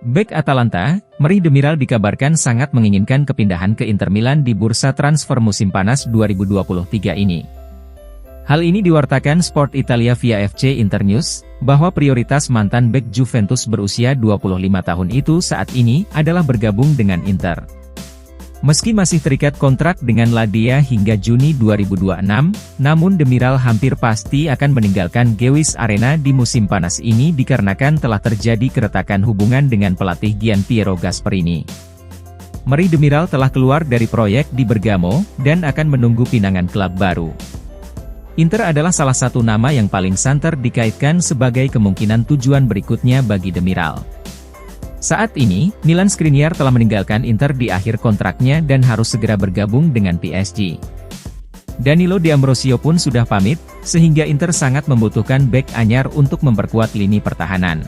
Bek Atalanta, Merih Demiral dikabarkan sangat menginginkan kepindahan ke Inter Milan di bursa transfer musim panas 2023 ini. Hal ini diwartakan Sport Italia via FC Internews, bahwa prioritas mantan bek Juventus berusia 25 tahun itu saat ini adalah bergabung dengan Inter. Meski masih terikat kontrak dengan Ladia hingga Juni 2026, namun Demiral hampir pasti akan meninggalkan Gewiss Arena di musim panas ini dikarenakan telah terjadi keretakan hubungan dengan pelatih Gianpiero Gasperini. Merih Demiral telah keluar dari proyek di Bergamo, dan akan menunggu pinangan klub baru. Inter adalah salah satu nama yang paling santer dikaitkan sebagai kemungkinan tujuan berikutnya bagi Demiral. Saat ini, Milan Skriniar telah meninggalkan Inter di akhir kontraknya dan harus segera bergabung dengan PSG. Danilo D'Ambrosio pun sudah pamit, sehingga Inter sangat membutuhkan bek anyar untuk memperkuat lini pertahanan.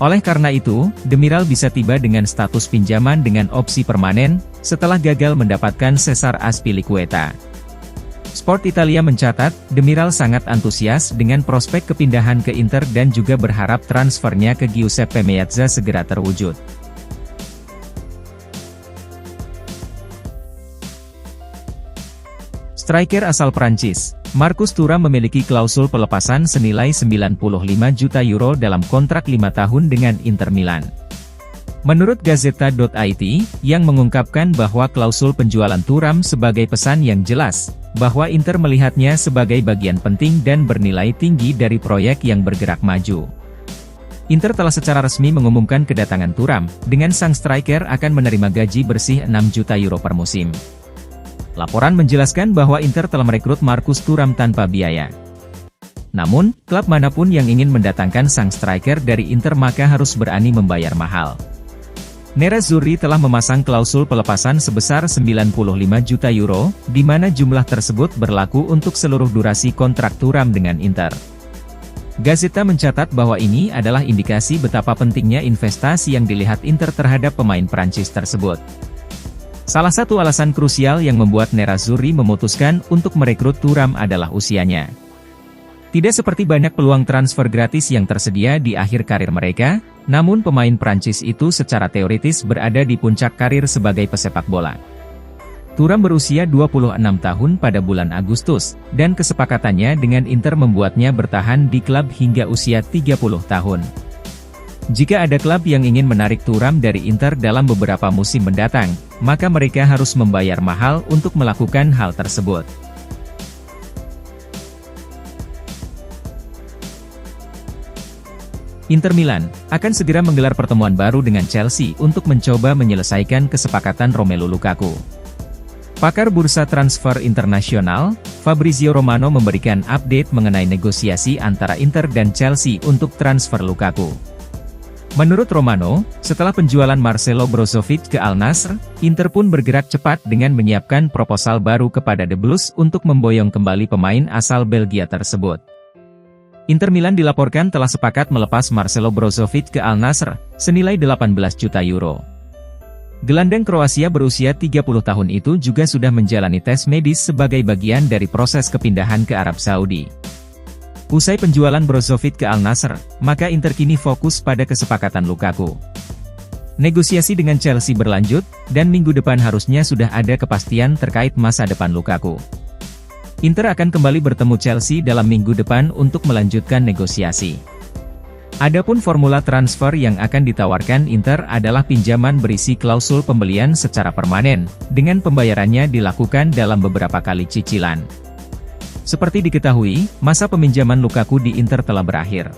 Oleh karena itu, Demiral bisa tiba dengan status pinjaman dengan opsi permanen, setelah gagal mendapatkan Cesar Azpilicueta. Sport Italia mencatat, Demiral sangat antusias dengan prospek kepindahan ke Inter dan juga berharap transfernya ke Giuseppe Meazza segera terwujud. Striker asal Prancis, Marcus Thuram memiliki klausul pelepasan senilai 95 juta euro dalam kontrak 5 tahun dengan Inter Milan. Menurut Gazzetta.it, yang mengungkapkan bahwa klausul penjualan Thuram sebagai pesan yang jelas, bahwa Inter melihatnya sebagai bagian penting dan bernilai tinggi dari proyek yang bergerak maju. Inter telah secara resmi mengumumkan kedatangan Thuram, dengan sang striker akan menerima gaji bersih 6 juta euro per musim. Laporan menjelaskan bahwa Inter telah merekrut Marcus Thuram tanpa biaya. Namun, klub manapun yang ingin mendatangkan sang striker dari Inter maka harus berani membayar mahal. Nerazzurri telah memasang klausul pelepasan sebesar 95 juta euro, di mana jumlah tersebut berlaku untuk seluruh durasi kontrak Thuram dengan Inter. Gazzetta mencatat bahwa ini adalah indikasi betapa pentingnya investasi yang dilihat Inter terhadap pemain Prancis tersebut. Salah satu alasan krusial yang membuat Nerazzurri memutuskan untuk merekrut Thuram adalah usianya. Tidak seperti banyak peluang transfer gratis yang tersedia di akhir karir mereka, namun pemain Prancis itu secara teoritis berada di puncak karir sebagai pesepak bola. Thuram berusia 26 tahun pada bulan Agustus, dan kesepakatannya dengan Inter membuatnya bertahan di klub hingga usia 30 tahun. Jika ada klub yang ingin menarik Thuram dari Inter dalam beberapa musim mendatang, maka mereka harus membayar mahal untuk melakukan hal tersebut. Inter Milan akan segera menggelar pertemuan baru dengan Chelsea untuk mencoba menyelesaikan kesepakatan Romelu Lukaku. Pakar bursa transfer internasional, Fabrizio Romano memberikan update mengenai negosiasi antara Inter dan Chelsea untuk transfer Lukaku. Menurut Romano, setelah penjualan Marcelo Brozovic ke Al Nassr, Inter pun bergerak cepat dengan menyiapkan proposal baru kepada The Blues untuk memboyong kembali pemain asal Belgia tersebut. Inter Milan dilaporkan telah sepakat melepas Marcelo Brozovic ke Al Nassr, senilai 18 juta euro. Gelandang Kroasia berusia 30 tahun itu juga sudah menjalani tes medis sebagai bagian dari proses kepindahan ke Arab Saudi. Usai penjualan Brozovic ke Al Nassr, maka Inter kini fokus pada kesepakatan Lukaku. Negosiasi dengan Chelsea berlanjut, dan minggu depan harusnya sudah ada kepastian terkait masa depan Lukaku. Inter akan kembali bertemu Chelsea dalam minggu depan untuk melanjutkan negosiasi. Adapun formula transfer yang akan ditawarkan Inter adalah pinjaman berisi klausul pembelian secara permanen, dengan pembayarannya dilakukan dalam beberapa kali cicilan. Seperti diketahui, masa peminjaman Lukaku di Inter telah berakhir.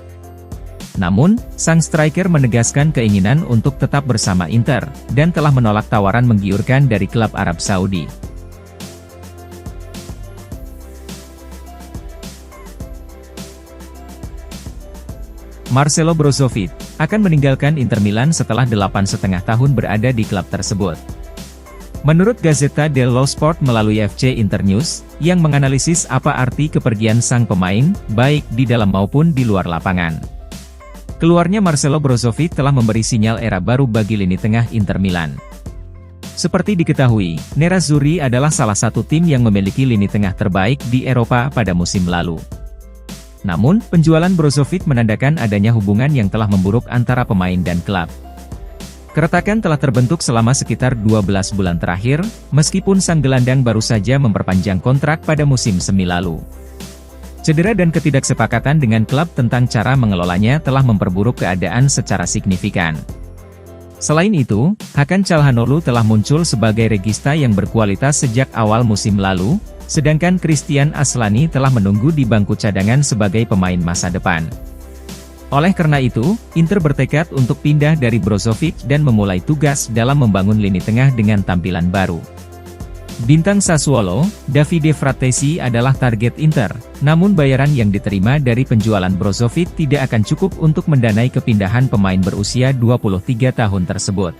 Namun, sang striker menegaskan keinginan untuk tetap bersama Inter, dan telah menolak tawaran menggiurkan dari klub Arab Saudi. Marcelo Brozovic akan meninggalkan Inter Milan setelah 8,5 tahun berada di klub tersebut. Menurut Gazzetta dello Sport melalui FC Internews, yang menganalisis apa arti kepergian sang pemain, baik di dalam maupun di luar lapangan. Keluarnya Marcelo Brozovic telah memberi sinyal era baru bagi lini tengah Inter Milan. Seperti diketahui, Nerazzurri adalah salah satu tim yang memiliki lini tengah terbaik di Eropa pada musim lalu. Namun, penjualan Brozovic menandakan adanya hubungan yang telah memburuk antara pemain dan klub. Keretakan telah terbentuk selama sekitar 12 bulan terakhir, meskipun sang gelandang baru saja memperpanjang kontrak pada musim semi lalu. Cedera dan ketidaksepakatan dengan klub tentang cara mengelolanya telah memperburuk keadaan secara signifikan. Selain itu, Hakan Çalhanoğlu telah muncul sebagai regista yang berkualitas sejak awal musim lalu, sedangkan Christian Aslani telah menunggu di bangku cadangan sebagai pemain masa depan. Oleh karena itu, Inter bertekad untuk pindah dari Brozovic dan memulai tugas dalam membangun lini tengah dengan tampilan baru. Bintang Sassuolo, Davide Frattesi adalah target Inter, namun bayaran yang diterima dari penjualan Brozovic tidak akan cukup untuk mendanai kepindahan pemain berusia 23 tahun tersebut.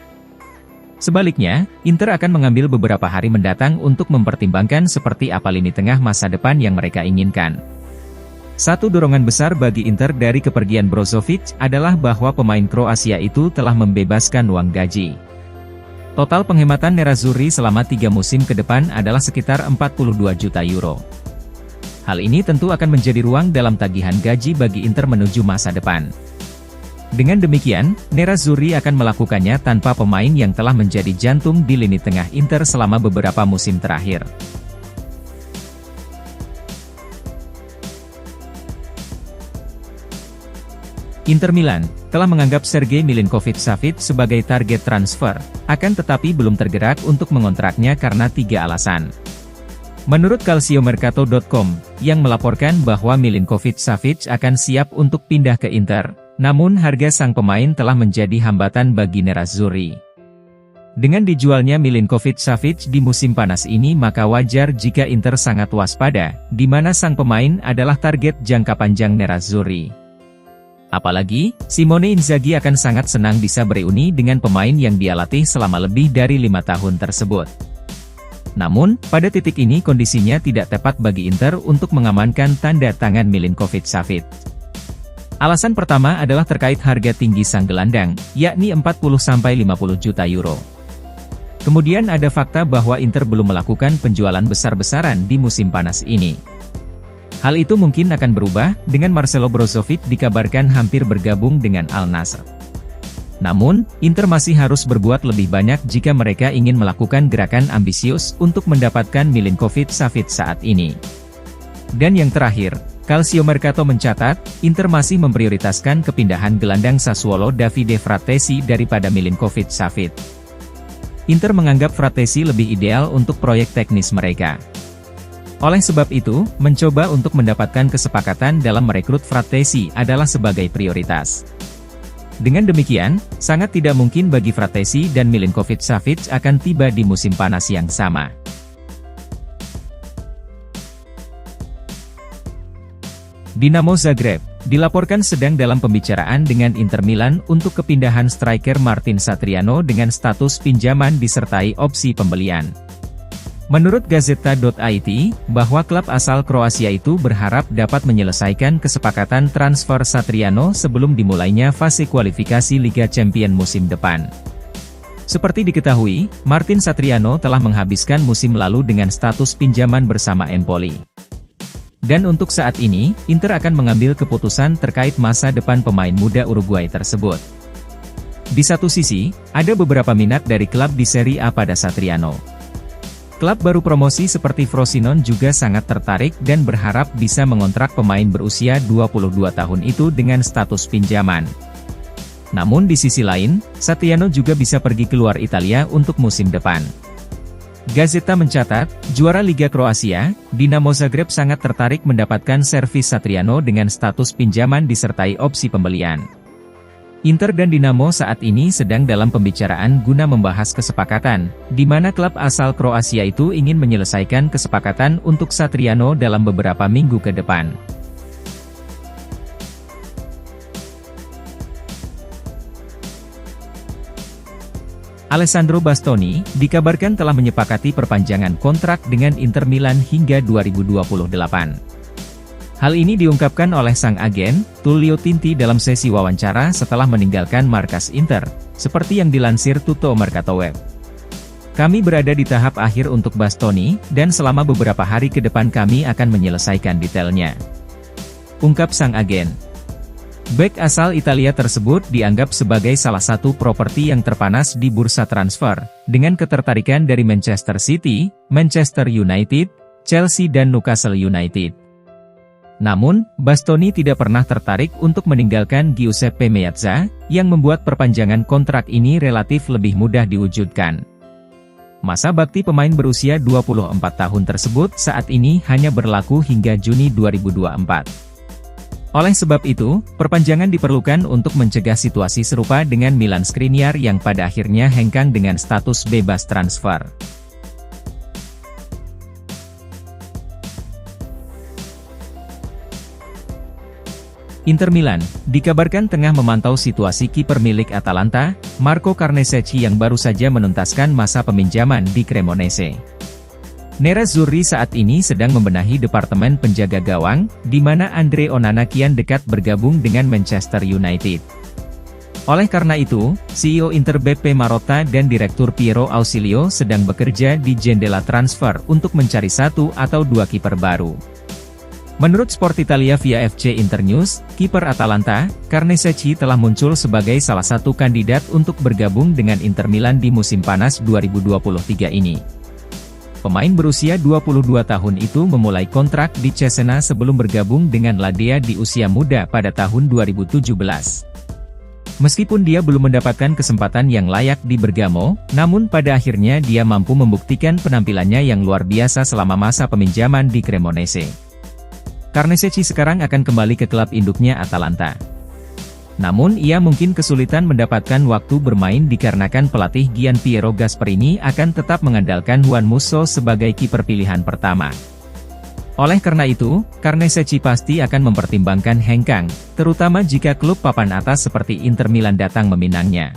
Sebaliknya, Inter akan mengambil beberapa hari mendatang untuk mempertimbangkan seperti apa lini tengah masa depan yang mereka inginkan. Satu dorongan besar bagi Inter dari kepergian Brozovic adalah bahwa pemain Kroasia itu telah membebaskan uang gaji. Total penghematan Nerazzurri selama 3 musim ke depan adalah sekitar 42 juta euro. Hal ini tentu akan menjadi ruang dalam tagihan gaji bagi Inter menuju masa depan. Dengan demikian, Nerazzurri akan melakukannya tanpa pemain yang telah menjadi jantung di lini tengah Inter selama beberapa musim terakhir. Inter Milan telah menganggap Sergej Milinkovic-Savic sebagai target transfer, akan tetapi belum tergerak untuk mengontraknya karena 3 alasan. Menurut Calciomercato.com, yang melaporkan bahwa Milinkovic-Savic akan siap untuk pindah ke Inter, namun harga sang pemain telah menjadi hambatan bagi Nerazzurri. Dengan dijualnya Milinkovic-Savic di musim panas ini maka wajar jika Inter sangat waspada, di mana sang pemain adalah target jangka panjang Nerazzurri. Apalagi, Simone Inzaghi akan sangat senang bisa bereuni dengan pemain yang dia latih selama lebih dari 5 tahun tersebut. Namun, pada titik ini kondisinya tidak tepat bagi Inter untuk mengamankan tanda tangan Milinkovic-Savic. Alasan pertama adalah terkait harga tinggi sang gelandang, yakni 40-50 juta euro. Kemudian ada fakta bahwa Inter belum melakukan penjualan besar-besaran di musim panas ini. Hal itu mungkin akan berubah, dengan Marcelo Brozovic dikabarkan hampir bergabung dengan Al Nassr. Namun, Inter masih harus berbuat lebih banyak jika mereka ingin melakukan gerakan ambisius untuk mendapatkan Milinkovic-Savic saat ini. Dan yang terakhir, Calciomercato mencatat, Inter masih memprioritaskan kepindahan gelandang Sassuolo Davide Frattesi daripada Milinkovic-Savic. Inter menganggap Frattesi lebih ideal untuk proyek teknis mereka. Oleh sebab itu, mencoba untuk mendapatkan kesepakatan dalam merekrut Frattesi adalah sebagai prioritas. Dengan demikian, sangat tidak mungkin bagi Frattesi dan Milinkovic-Savic akan tiba di musim panas yang sama. Dinamo Zagreb dilaporkan sedang dalam pembicaraan dengan Inter Milan untuk kepindahan striker Martin Satriano dengan status pinjaman disertai opsi pembelian. Menurut Gazeta.it, bahwa klub asal Kroasia itu berharap dapat menyelesaikan kesepakatan transfer Satriano sebelum dimulainya fase kualifikasi Liga Champions musim depan. Seperti diketahui, Martin Satriano telah menghabiskan musim lalu dengan status pinjaman bersama Empoli. Dan untuk saat ini, Inter akan mengambil keputusan terkait masa depan pemain muda Uruguay tersebut. Di satu sisi, ada beberapa minat dari klub di Serie A pada Satriano. Klub baru promosi seperti Frosinone juga sangat tertarik dan berharap bisa mengontrak pemain berusia 22 tahun itu dengan status pinjaman. Namun di sisi lain, Satriano juga bisa pergi keluar Italia untuk musim depan. Gazeta mencatat, juara Liga Kroasia, Dinamo Zagreb sangat tertarik mendapatkan servis Satriano dengan status pinjaman disertai opsi pembelian. Inter dan Dinamo saat ini sedang dalam pembicaraan guna membahas kesepakatan, di mana klub asal Kroasia itu ingin menyelesaikan kesepakatan untuk Satriano dalam beberapa minggu ke depan. Alessandro Bastoni dikabarkan telah menyepakati perpanjangan kontrak dengan Inter Milan hingga 2028. Hal ini diungkapkan oleh sang agen, Tullio Tinti dalam sesi wawancara setelah meninggalkan markas Inter, seperti yang dilansir Tutto Mercato Web. Kami berada di tahap akhir untuk Bastoni, dan selama beberapa hari ke depan kami akan menyelesaikan detailnya, ungkap sang agen. Bek asal Italia tersebut dianggap sebagai salah satu properti yang terpanas di bursa transfer, dengan ketertarikan dari Manchester City, Manchester United, Chelsea dan Newcastle United. Namun, Bastoni tidak pernah tertarik untuk meninggalkan Giuseppe Meazza, yang membuat perpanjangan kontrak ini relatif lebih mudah diwujudkan. Masa bakti pemain berusia 24 tahun tersebut saat ini hanya berlaku hingga Juni 2024. Oleh sebab itu, perpanjangan diperlukan untuk mencegah situasi serupa dengan Milan Skriniar yang pada akhirnya hengkang dengan status bebas transfer. Inter Milan, dikabarkan tengah memantau situasi kiper milik Atalanta, Marco Carnesecchi yang baru saja menuntaskan masa peminjaman di Cremonese. Nerazzurri saat ini sedang membenahi departemen penjaga gawang, di mana Andre Onana kian dekat bergabung dengan Manchester United. Oleh karena itu, CEO Inter Beppe Marotta dan Direktur Piero Ausilio sedang bekerja di jendela transfer untuk mencari 1 atau 2 kiper baru. Menurut Sport Italia via FC Internews, kiper Atalanta, Carnesecchi telah muncul sebagai salah satu kandidat untuk bergabung dengan Inter Milan di musim panas 2023 ini. Pemain berusia 22 tahun itu memulai kontrak di Cesena sebelum bergabung dengan Ladea di usia muda pada tahun 2017. Meskipun dia belum mendapatkan kesempatan yang layak di Bergamo, namun pada akhirnya dia mampu membuktikan penampilannya yang luar biasa selama masa peminjaman di Cremonese. Carnesecchi sekarang akan kembali ke klub induknya Atalanta. Namun ia mungkin kesulitan mendapatkan waktu bermain dikarenakan pelatih Gianpiero Gasperini akan tetap mengandalkan Juan Musso sebagai kiper pilihan pertama. Oleh karena itu, Carnesecchi pasti akan mempertimbangkan hengkang, terutama jika klub papan atas seperti Inter Milan datang meminangnya.